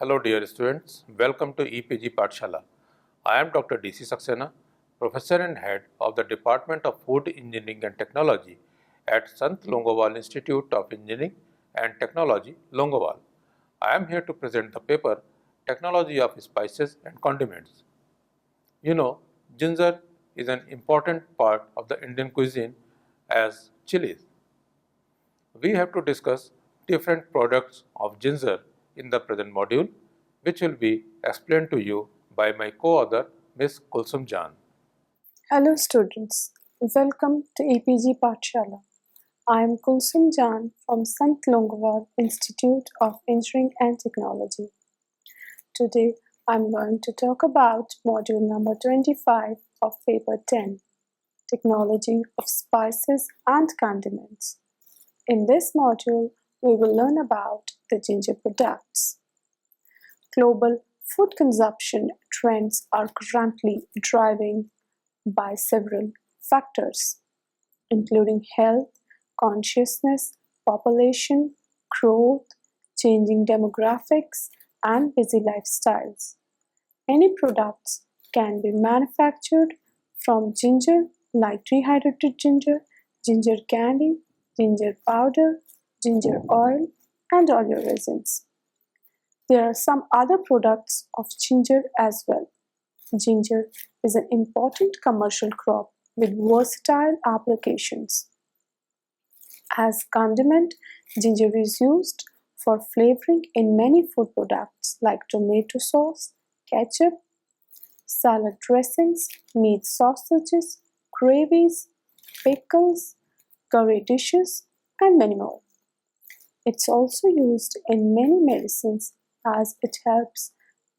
Hello dear students, welcome to EPG Pathshala. I am Dr. DC Saxena, Professor and Head of the Department of Food Engineering and Technology at Sant Longowal Institute of Engineering and Technology, Longowal. I am here to present the paper Technology of Spices and Condiments. You know, ginger is an important part of the Indian cuisine as chilies. We have to discuss different products of ginger in the present module, which will be explained to you by my co-author Ms. Kulsum Jan. Hello students, welcome to EPG Pathshala. I am Kulsum Jan from Sant Longowal Institute of Engineering and Technology. Today I am going to talk about module number 25 of paper 10, Technology of Spices and Condiments. In this module, we will learn about the ginger products. Global food consumption trends are currently driven by several factors, including health, consciousness, population, growth, changing demographics, and busy lifestyles. Any products can be manufactured from ginger, like dehydrated ginger, ginger candy, ginger powder, ginger oil, and oleoresins. There are some other products of ginger as well. Ginger is an important commercial crop with versatile applications. As condiment, ginger is used for flavoring in many food products like tomato sauce, ketchup, salad dressings, meat sausages, gravies, pickles, curry dishes, and many more. It's also used in many medicines as it helps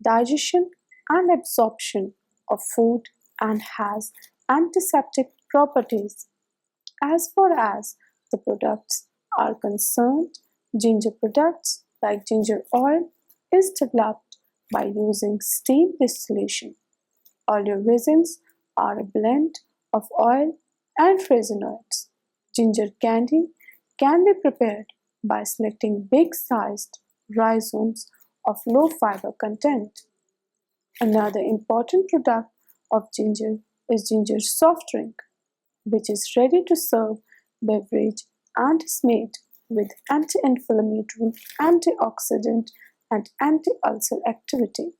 digestion and absorption of food and has antiseptic properties. As far as the products are concerned, ginger products like ginger oil is developed by using steam distillation. Oleoresins are a blend of oil and resinoids. Ginger candy can be prepared by selecting big-sized rhizomes of low fiber content. Another important product of ginger is ginger soft drink, which is ready to serve beverage and is made with anti-inflammatory, antioxidant, and anti-ulcer activity.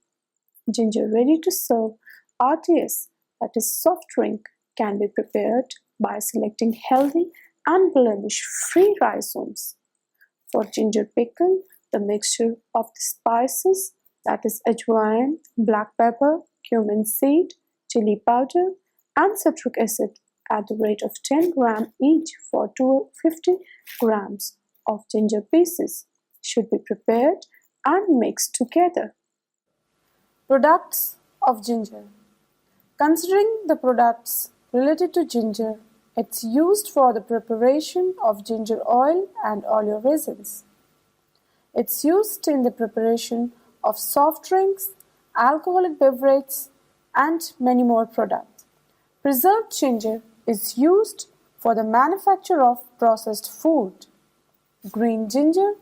Ginger ready to serve RTS, that is soft drink, can be prepared by selecting healthy and blemish-free rhizomes. For ginger pickle, the mixture of the spices, that is ajwain, black pepper, cumin seed, chili powder, and citric acid at the rate of 10 grams each for 250 grams of ginger pieces should be prepared and mixed together. Products of ginger. Considering the products related to ginger, it's used for the preparation of ginger oil and oleoresins. It's used in the preparation of soft drinks, alcoholic beverages, and many more products. Preserved ginger is used for the manufacture of processed food. Green ginger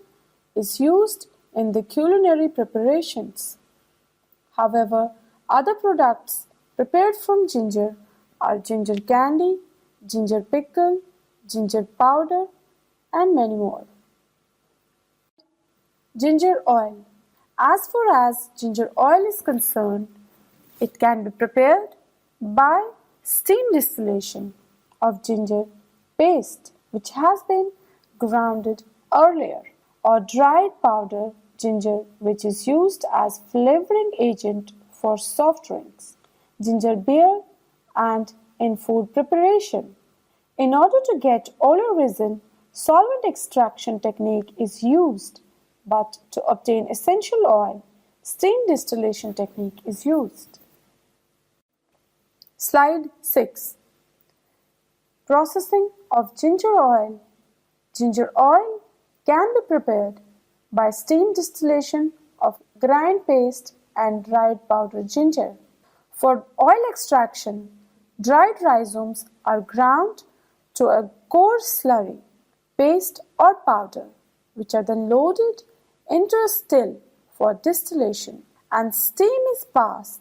is used in the culinary preparations. However, other products prepared from ginger are ginger candy, ginger pickle, ginger powder, and many more. Ginger oil. As far as ginger oil is concerned, it can be prepared by steam distillation of ginger paste, which has been grounded earlier, or dried powder ginger, which is used as flavoring agent for soft drinks, ginger beer, and in food preparation. In order to get oleoresin, solvent extraction technique is used, but to obtain essential oil, steam distillation technique is used. Slide 6. Processing of ginger oil. Ginger oil can be prepared by steam distillation of grind paste and dried powdered ginger. For oil extraction, dried rhizomes are ground to a coarse slurry, paste or powder, which are then loaded into a still for distillation, and steam is passed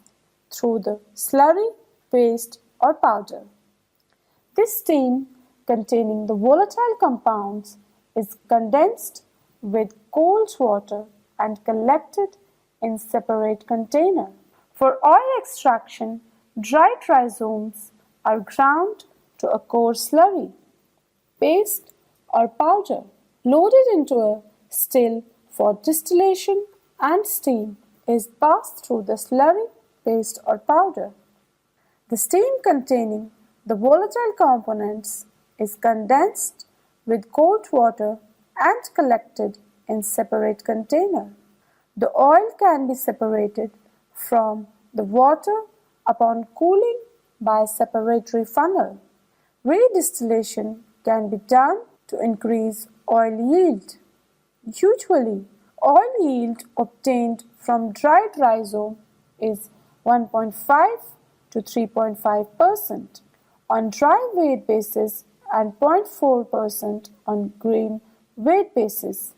through the slurry, paste, or powder. This steam, containing the volatile compounds, is condensed with cold water and collected in separate container. For oil extraction, dried rhizomes are ground to a coarse slurry, paste, or powder, loaded into a still for distillation, and steam is passed through the slurry, paste, or powder. The steam containing the volatile components is condensed with cold water and collected in separate container. The oil can be separated from the water upon cooling by a separatory funnel. Redistillation can be done to increase oil yield. Usually, oil yield obtained from dried rhizome is 1.5 to 3.5% on dry weight basis and 0.4% on green weight basis,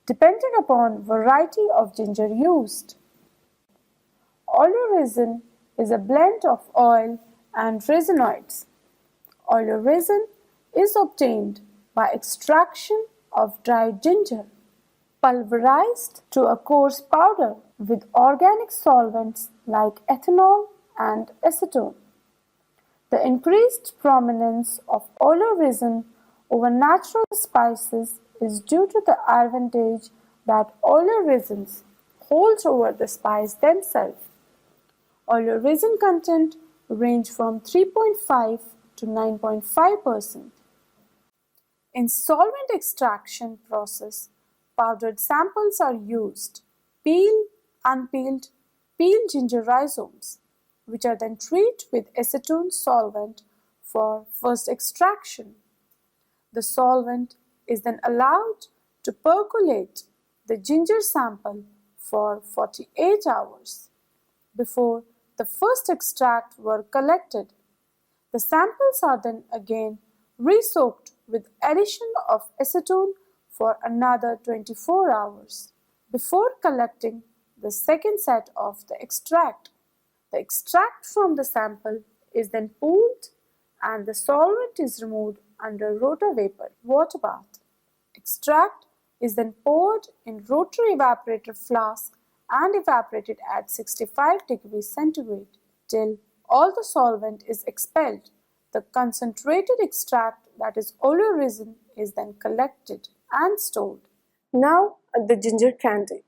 depending upon variety of ginger used. Oleoresin is a blend of oil and resinoids. Oleoresin is obtained by extraction of dried ginger, pulverized to a coarse powder with organic solvents like ethanol and acetone. The increased prominence of oleoresin over natural spices is due to the advantage that oleoresins hold over the spice themselves. Oleoresin content range from 3.5 to 9.5%. In solvent extraction process, powdered samples are used, unpeeled, peeled ginger rhizomes, which are then treated with acetone solvent for first extraction. The solvent is then allowed to percolate the ginger sample for 48 hours before the first extract were collected. The samples are then again re-soaked with addition of acetone for another 24 hours before collecting the second set of the extract. The extract from the sample is then pooled and the solvent is removed under rotavapor water bath. Extract is then poured in rotary evaporator flask and evaporated at 65 degrees centigrade till all the solvent is expelled. The concentrated extract, that is oleoresin, is then collected and stored. Now the ginger candy.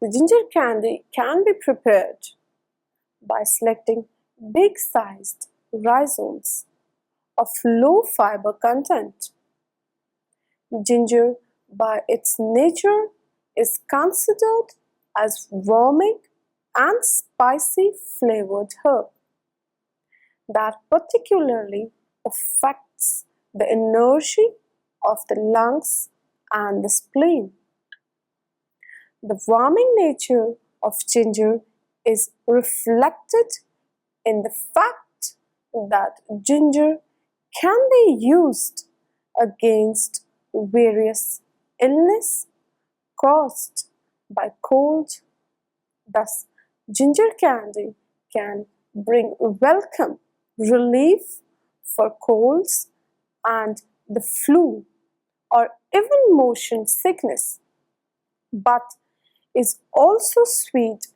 The ginger candy can be prepared by selecting big-sized rhizomes of low fiber content. Ginger, by its nature, is considered as warming and spicy flavored herb that particularly affects the energy of the lungs and the spleen. The warming nature of ginger is reflected in the fact that ginger can be used against various illness caused by cold. Thus, ginger candy can bring welcome relief for colds and the flu or even motion sickness, but is also sweet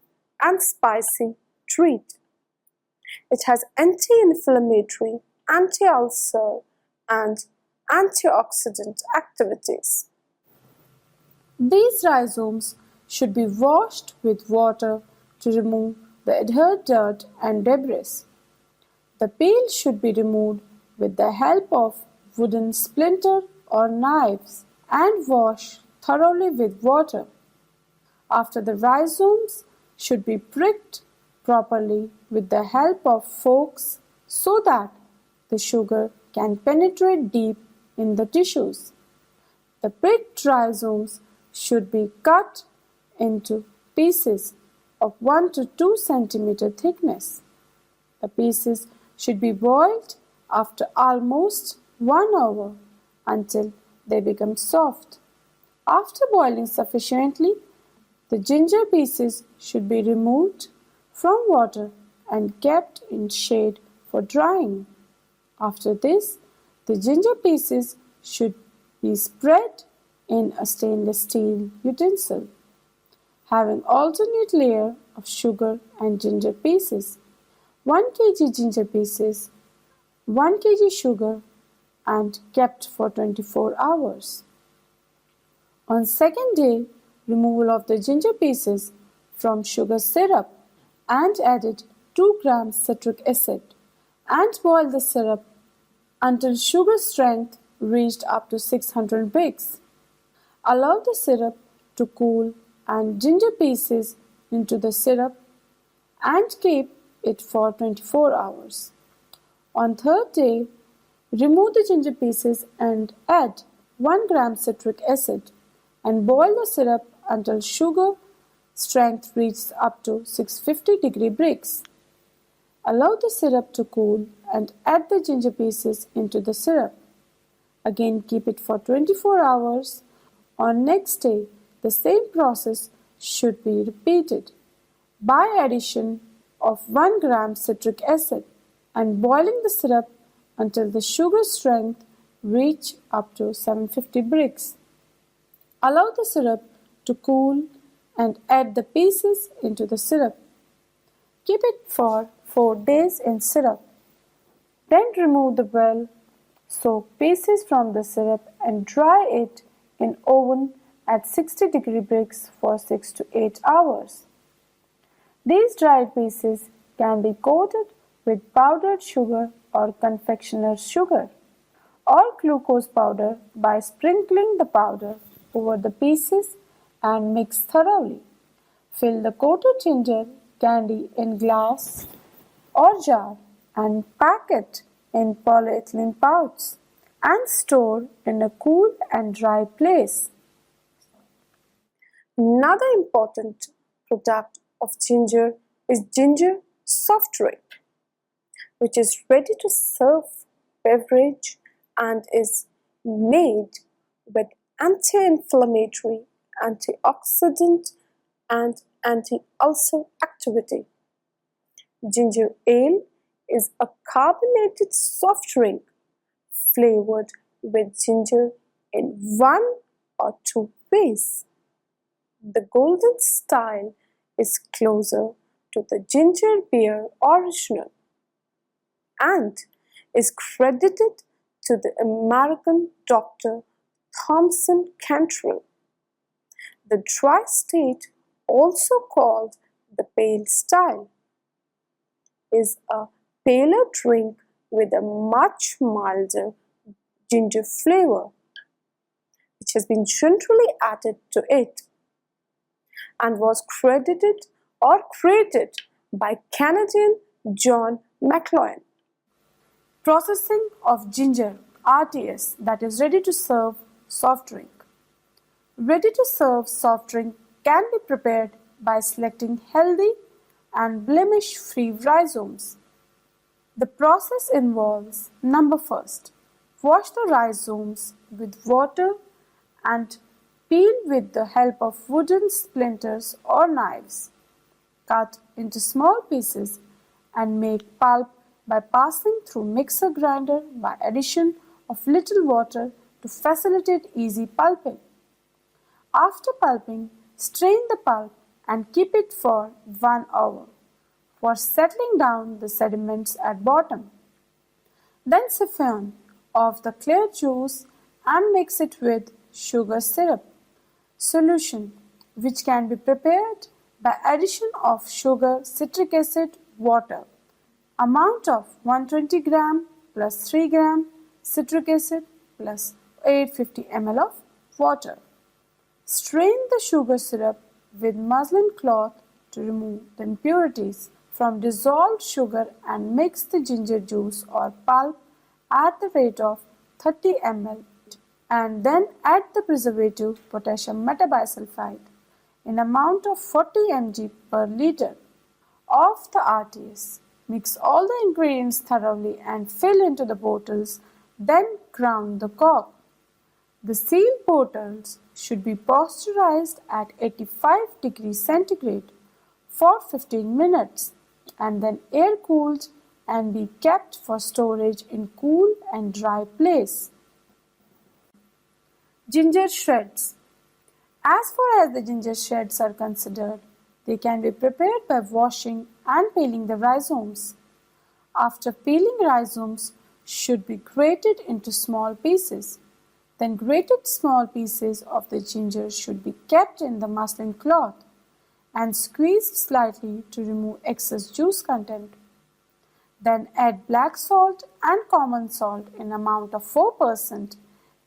and spicy treat. It has anti-inflammatory, anti-ulcer, and antioxidant activities. These rhizomes should be washed with water to remove the adhered dirt and debris. The peel should be removed with the help of wooden splinter or knives and washed thoroughly with water. After the rhizomes should be pricked properly with the help of forks so that the sugar can penetrate deep in the tissues. The pricked rhizomes should be cut into pieces of 1 to 2 centimeter thickness. The pieces should be boiled after almost 1 hour until they become soft. After boiling sufficiently, The ginger pieces should be removed from water and kept in shade for drying. After this, the ginger pieces should be spread in a stainless steel utensil, having alternate layer of sugar and ginger pieces, 1 kg ginger pieces, 1 kg sugar, and kept for 24 hours. On second day, removal of the ginger pieces from sugar syrup and added 2 grams citric acid and boil the syrup until sugar strength reached up to 600 Brix. Allow the syrup to cool and ginger pieces into the syrup and keep it for 24 hours. On third day, remove the ginger pieces and add 1 gram citric acid and boil the syrup until sugar strength reaches up to 650 Brix. Allow the syrup to cool and add the ginger pieces into the syrup. Again keep it for 24 hours. On next day, the same process should be repeated by addition of 1 gram citric acid and boiling the syrup until the sugar strength reach up to 750 Brix. Allow the syrup to cool and add the pieces into the syrup. Keep it for 4 days in syrup. Then remove the well soak pieces from the syrup and dry it in oven at 60 Brix for 6 to 8 hours. These dried pieces can be coated with powdered sugar or confectioner's sugar or glucose powder by sprinkling the powder over the pieces and mix thoroughly. Fill the coated ginger candy in glass or jar and pack it in polyethylene pouches and store in a cool and dry place. Another important product of ginger is ginger soft drink, which is ready to serve beverage and is made with anti-inflammatory, antioxidant and anti-ulcer activity. Ginger ale is a carbonated soft drink flavored with ginger in 1 or 2 ways. The golden style is closer to the ginger beer original and is credited to the American Dr. Thompson Cantrell. The dry state, also called the pale style, is a paler drink with a much milder ginger flavor, which has been generally added to it and was credited or created by Canadian John McLoughlin. Processing of ginger RTS, that is ready to serve soft drink. Ready to serve soft drink can be prepared by selecting healthy and blemish-free rhizomes. The process involves number first, wash the rhizomes with water and peel with the help of wooden splinters or knives. Cut into small pieces and make pulp by passing through mixer grinder by addition of little water to facilitate easy pulping. After pulping, strain the pulp and keep it for 1 hour for settling down the sediments at bottom. Then siphon off the clear juice and mix it with sugar syrup solution, which can be prepared by addition of sugar, citric acid, water. Amount of 120 gram plus 3 gram citric acid plus 850 ml of water. Strain the sugar syrup with muslin cloth to remove the impurities from dissolved sugar and mix the ginger juice or pulp at the rate of 30 ml and then add the preservative potassium metabisulfite in amount of 40 mg per liter of the RTS. Mix all the ingredients thoroughly and fill into the bottles, then ground the cork. The sealed bottles should be pasteurized at 85 degrees centigrade for 15 minutes and then air cooled and be kept for storage in cool and dry place. Ginger shreds. As far as the ginger shreds are considered, they can be prepared by washing and peeling the rhizomes. After peeling, rhizomes should be grated into small pieces. Then grated small pieces of the ginger should be kept in the muslin cloth and squeezed slightly to remove excess juice content. Then add black salt and common salt in amount of 4%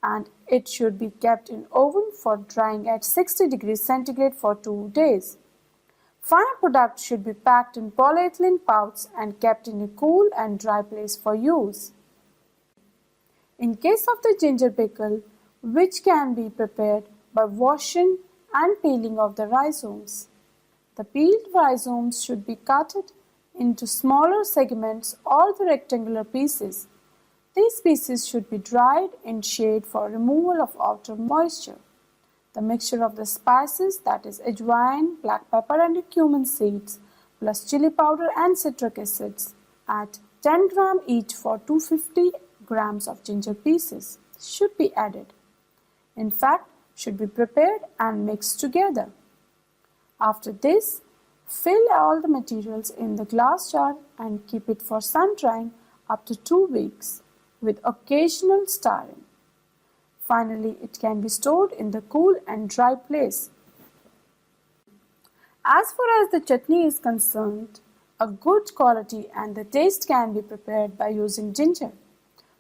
and it should be kept in oven for drying at 60 degrees centigrade for 2 days. Final product should be packed in polyethylene pouches and kept in a cool and dry place for use. In case of the ginger pickle, which can be prepared by washing and peeling of the rhizomes. The peeled rhizomes should be cut into smaller segments or the rectangular pieces. These pieces should be dried in shade for removal of outer moisture. The mixture of the spices, that is ajwain, black pepper and cumin seeds, plus chili powder and citric acids, at 10 grams each for 250 grams of ginger pieces, should be added. In fact, should be prepared and mixed together. After this, fill all the materials in the glass jar and keep it for sun drying up to 2 weeks with occasional stirring. Finally, it can be stored in the cool and dry place. As far as the chutney is concerned, a good quality and the taste can be prepared by using ginger.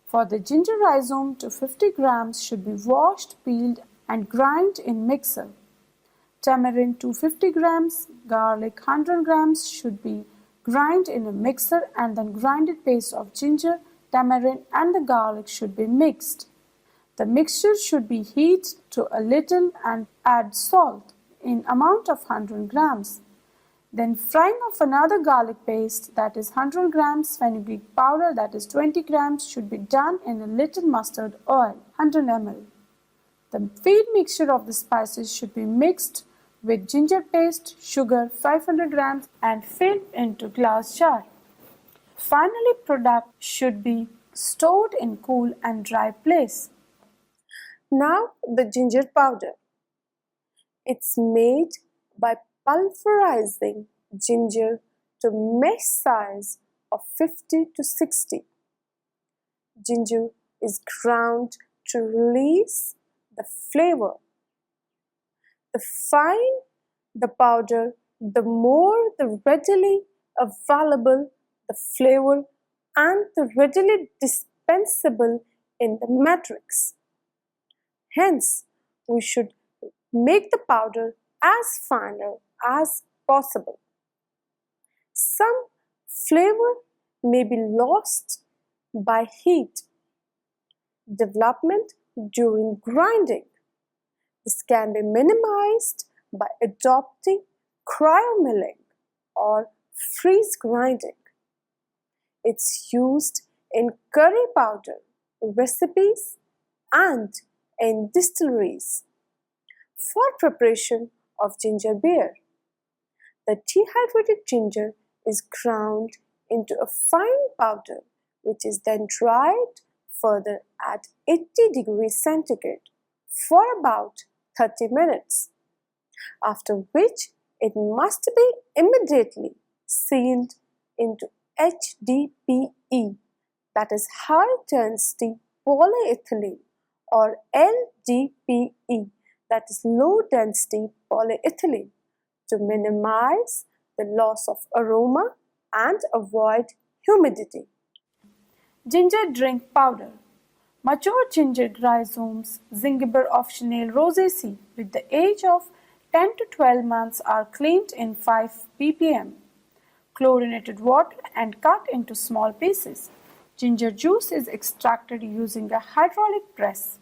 For the ginger rhizome, 250 grams should be washed, peeled and grind in mixer. Tamarind 250 grams, garlic 100 grams should be grind in a mixer and then grinded paste of ginger, tamarind and the garlic should be mixed. The mixture should be heated to a little and add salt in amount of 100 grams. Then frying of another garlic paste that is 100 grams, fenugreek powder that is 20 grams should be done in a little mustard oil 100 ml. The feed mixture of the spices should be mixed with ginger paste, sugar 500 grams and filled into glass jar. Finally, product should be stored in cool and dry place. Now the ginger powder. It's made by pulverizing ginger to mesh size of 50 to 60. Ginger is ground to release the flavor. The finer the powder, the more the readily available the flavor and the readily dispensable in the matrix. Hence, we should make the powder as finer as possible. Some flavor may be lost by heat development during grinding. This can be minimized by adopting cryomilling or freeze grinding. It's used in curry powder recipes and in distilleries. For preparation of ginger beer, the dehydrated ginger is ground into a fine powder which is then dried further at 80 degrees centigrade for about 30 minutes, after which it must be immediately sealed into HDPE, that is high density polyethylene, or LDPE, that is low density polyethylene, to minimize the loss of aroma and avoid humidity. Ginger drink powder. Mature ginger rhizomes, zingiber of Chenille rosaceae, with the age of 10 to 12 months are cleaned in 5 ppm. Chlorinated water and cut into small pieces. Ginger juice is extracted using a hydraulic press.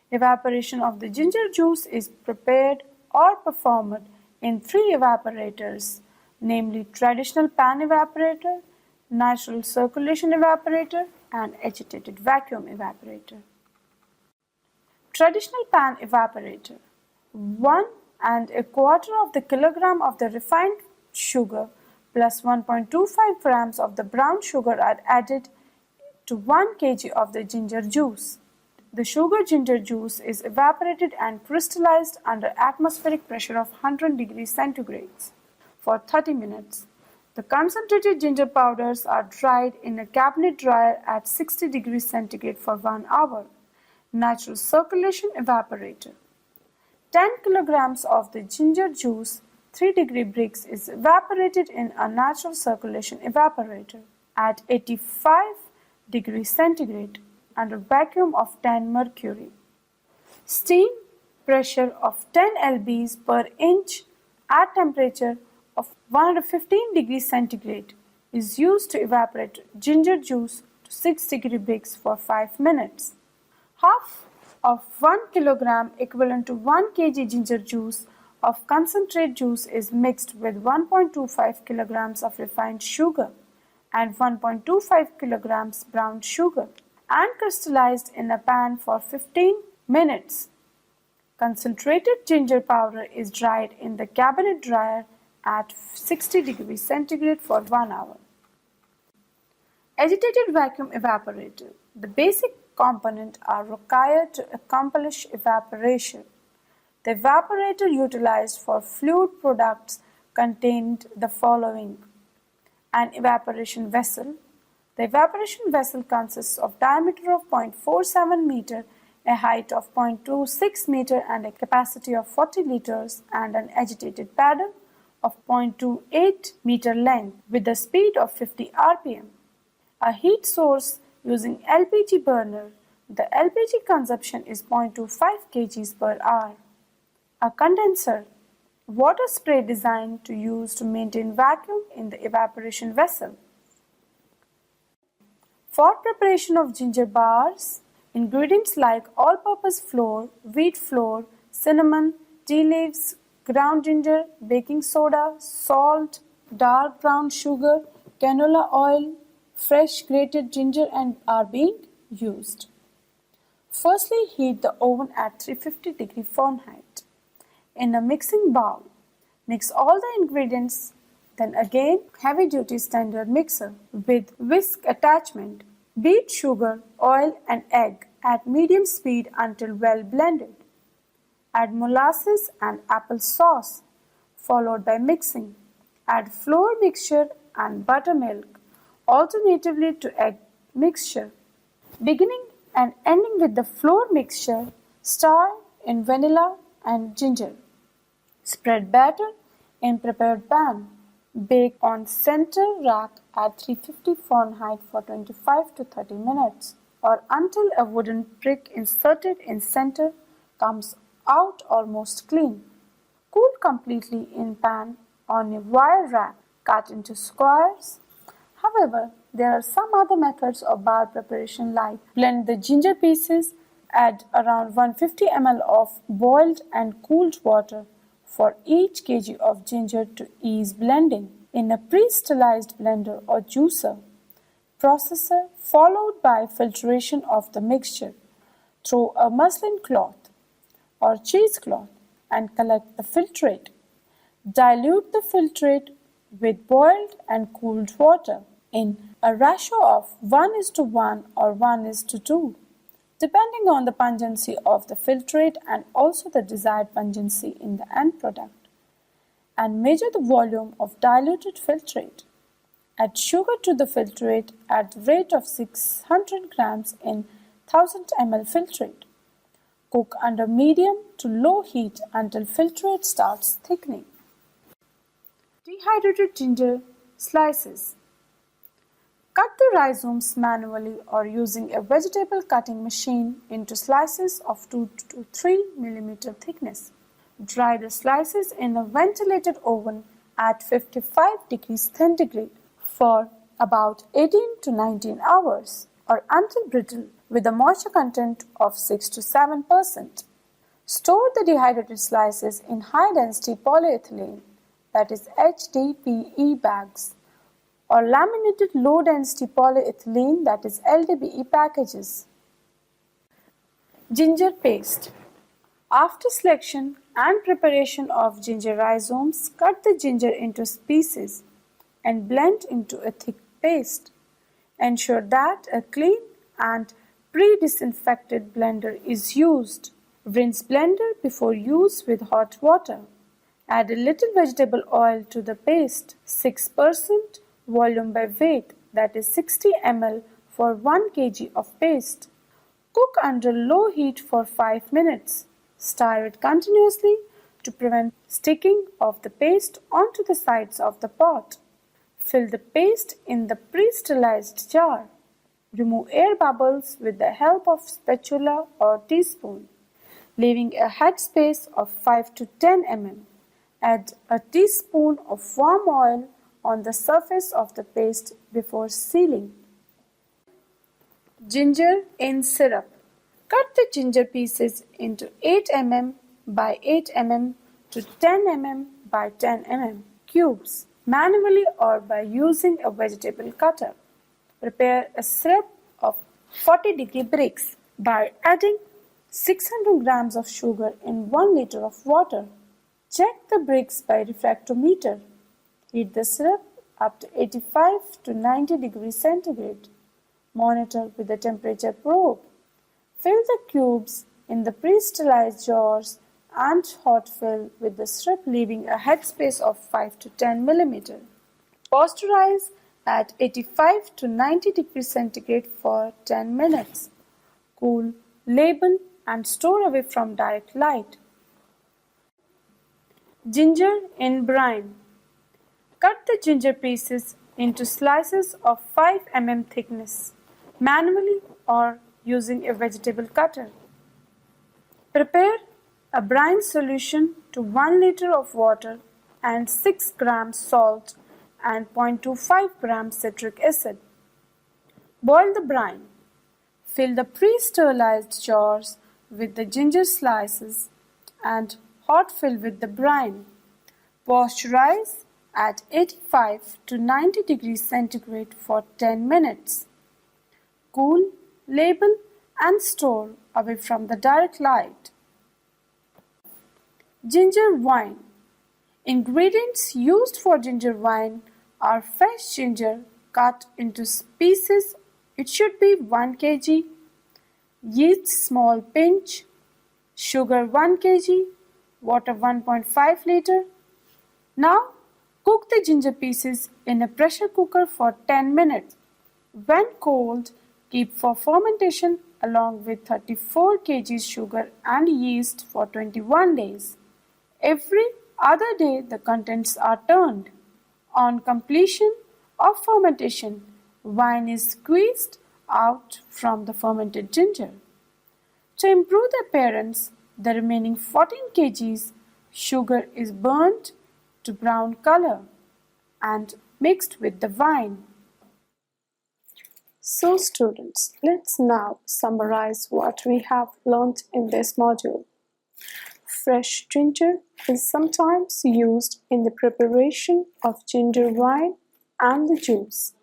Evaporation of the ginger juice is prepared or performed in 3 evaporators, namely traditional pan evaporator, natural circulation evaporator and agitated vacuum evaporator. Traditional pan evaporator. 1.25 of the kilogram of the refined sugar plus 1.25 grams of the brown sugar are added to 1 kg of the ginger juice. The sugar ginger juice is evaporated and crystallized under atmospheric pressure of 100 degrees centigrade for 30 minutes. The concentrated ginger powders are dried in a cabinet dryer at 60 degrees centigrade for 1 hour. Natural circulation evaporator. 10 kilograms of the ginger juice, 3-degree bricks, is evaporated in a natural circulation evaporator at 85 degrees centigrade under vacuum of 10 mercury. Steam pressure of 10 lbs per inch at temperature of 115 degrees centigrade is used to evaporate ginger juice to 6-degree bricks for 5 minutes. Half of 1 kilogram equivalent to 1 kg ginger juice of concentrate juice is mixed with 1.25 kilograms of refined sugar and 1.25 kilograms brown sugar and crystallized in a pan for 15 minutes. Concentrated ginger powder is dried in the cabinet dryer at 60 degrees centigrade for 1 hour. Agitated vacuum evaporator. The basic components are required to accomplish evaporation. The evaporator utilized for fluid products contained the following: an evaporation vessel. The evaporation vessel consists of diameter of 0.47 meter, a height of 0.26 meter and a capacity of 40 liters, and an agitated paddle of 0.28 meter length with a speed of 50 rpm. A heat source using LPG burner. The LPG consumption is 0.25 kg per hour. A condenser. Water spray designed to use to maintain vacuum in the evaporation vessel. For preparation of ginger bars, ingredients like all-purpose flour, wheat flour, cinnamon, tea leaves, ground ginger, baking soda, salt, dark brown sugar, canola oil, fresh grated ginger and are being used. Firstly, heat the oven at 350 degree Fahrenheit. In a mixing bowl, mix all the ingredients, then again heavy-duty standard mixer with whisk attachment. Beat sugar, oil and egg at medium speed until well blended. Add molasses and apple sauce, followed by mixing. Add flour mixture and buttermilk alternatively to egg mixture. Beginning and ending with the flour mixture, stir in vanilla and ginger. Spread batter in prepared pan. Bake on center rack at 350 Fahrenheit for 25 to 30 minutes or until a wooden brick inserted in center comes out almost clean. Cool completely in pan on a wire rack. Cut into squares. However, there are some other methods of bar preparation like blend the ginger pieces, add around 150 ml of boiled and cooled water for each kg of ginger to ease blending in a pre-sterilized blender or juicer. Processor followed by filtration of the mixture through a muslin cloth or cheesecloth and collect the filtrate. Dilute the filtrate with boiled and cooled water in a ratio of 1:1 or 1:2, depending on the pungency of the filtrate and also the desired pungency in the end product, and measure the volume of diluted filtrate. Add sugar to the filtrate at the rate of 600 grams in 1000 ml filtrate. Cook under medium to low heat until filtrate starts thickening. Dehydrated ginger slices. Cut the rhizomes manually or using a vegetable cutting machine into slices of 2 to 3 mm thickness. Dry the slices in a ventilated oven at 55 degrees centigrade for about 18 to 19 hours or until brittle with a moisture content of 6 to 7%. Store the dehydrated slices in high-density polyethylene, that is HDPE bags, or laminated low-density polyethylene, that is LDPE packages. Ginger paste. After selection and preparation of ginger rhizomes, cut the ginger into pieces and blend into a thick paste. Ensure that a clean and pre-disinfected blender is used. Rinse blender before use with hot water. Add a little vegetable oil to the paste, 6% volume by weight, that is 60 ml for 1 kg of paste. Cook under low heat for 5 minutes. Stir it continuously to prevent sticking of the paste onto the sides of the pot. Fill the paste in the pre-sterilized jar. Remove air bubbles with the help of spatula or teaspoon, leaving a headspace of 5 to 10 mm. Add a teaspoon of warm oil on the surface of the paste before sealing. Ginger in syrup. Cut the ginger pieces into 8 mm by 8 mm to 10 mm by 10 mm cubes, manually or by using a vegetable cutter. Prepare a syrup of 40-degree bricks by adding 600 grams of sugar in 1 liter of water. Check the bricks by refractometer. Heat the syrup up to 85 to 90 degrees centigrade. Monitor with a temperature probe. Fill the cubes in the pre-sterilized jars and hot fill with the syrup, leaving a headspace of 5 to 10 mm. Pasteurize at 85 to 90 degrees centigrade for 10 minutes. Cool, label and store away from direct light. Ginger in brine. Cut the ginger pieces into slices of 5 mm thickness, manually or using a vegetable cutter. Prepare a brine solution to 1 liter of water and 6 grams salt and 0.25 grams citric acid. Boil the brine. Fill the pre-sterilized jars with the ginger slices and hot fill with the brine. Pasteurize at 85 to 90 degrees centigrade for 10 minutes. Cool, label and store away from the direct light. Ginger wine. Ingredients used for ginger wine are fresh ginger cut into pieces. It should be 1 kg, yeast small pinch, sugar 1 kg, water 1.5 liter. Now cook the ginger pieces in a pressure cooker for 10 minutes. When cold, keep for fermentation along with 34 kg sugar and yeast for 21 days. Every other day the contents are turned. On completion of fermentation, wine is squeezed out from the fermented ginger. To improve the appearance, the remaining 14 kg sugar is burnt to brown color and mixed with the wine. So students, let's now summarize what we have learned in this module. Fresh ginger is sometimes used in the preparation of ginger wine, and the juice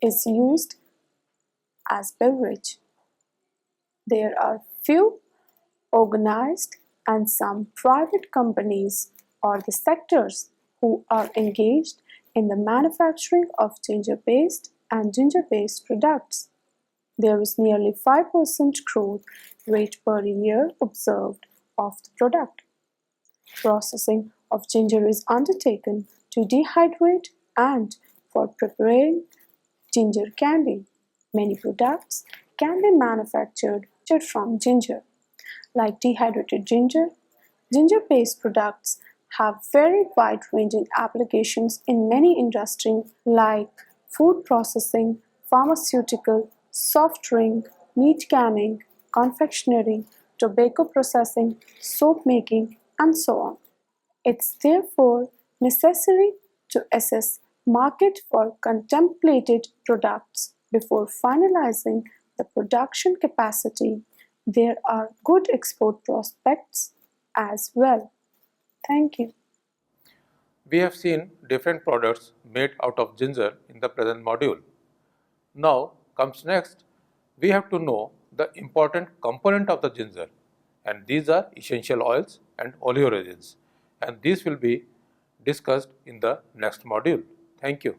is used as beverage. There are few organized and some private companies or the sectors who are engaged in the manufacturing of ginger paste and ginger paste products. There is nearly 5% growth rate per year observed of the product. Processing of ginger is undertaken to dehydrate and for preparing ginger candy. Many products can be manufactured from ginger, like dehydrated ginger. Ginger paste products have very wide-ranging applications in many industries like food processing, pharmaceutical, soft drink, meat canning, confectionery, tobacco processing, soap making, and so on. It's therefore necessary to assess market for contemplated products before finalizing the production capacity. There are good export prospects as well. Thank you. We have seen different products made out of ginger in the present module. Now comes next, we have to know the important component of the ginger, and these are essential oils and oleoresins, and these will be discussed in the next module. Thank you.